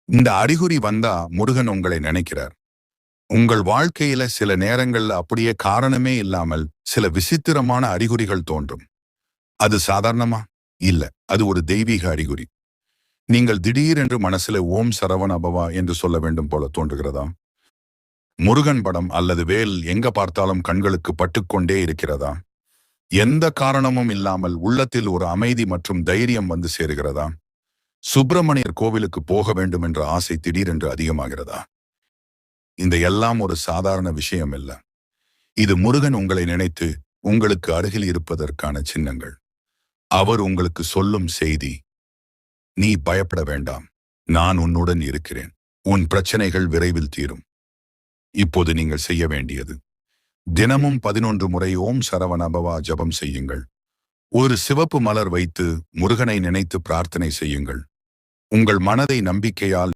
இந்த அறிகுறி வந்தா முருகன் உங்களை நினைக்கிறார். உங்கள் வாழ்க்கையில சில நேரங்கள்ல அப்படியே காரணமே இல்லாமல் சில விசித்திரமான அறிகுறிகள் தோன்றும். அது சாதாரணமா? இல்ல. அது ஒரு தெய்வீக அறிகுறி. நீங்கள் திடீரென்று மனசுல ஓம் சரவண பவா என்று சொல்ல வேண்டும் போல தோன்றுகிறதா? முருகன் படம் அல்லது வேல் எங்க பார்த்தாலும் கண்களுக்கு பட்டுக்கொண்டே இருக்கிறதா? எந்த காரணமும் இல்லாமல் உள்ளத்தில் ஒரு அமைதி மற்றும் தைரியம் வந்து சேருகிறதா? சுப்பிரமணியர் கோவிலுக்கு போக வேண்டும் என்ற ஆசை திடீரென்று அதிகமாகிறதா? இந்த எல்லாம் ஒரு சாதாரண விஷயம் இல்ல. இது முருகன் உங்களை நினைத்து உங்களுக்கு அருகில் இருப்பதற்கான சின்னங்கள். அவர் உங்களுக்கு சொல்லும் செய்தி, நீ பயப்பட வேண்டாம், நான் உன்னுடன் இருக்கிறேன், உன் பிரச்சனைகள் விரைவில் தீரும். இப்போது நீங்கள் செய்ய வேண்டியது, தினமும் 11 முறை ஓம் சரவண பவா ஜபம் செய்யுங்கள். ஒரு சிவப்பு மலர் வைத்து முருகனை நினைத்து பிரார்த்தனை செய்யுங்கள். உங்கள் மனதை நம்பிக்கையால்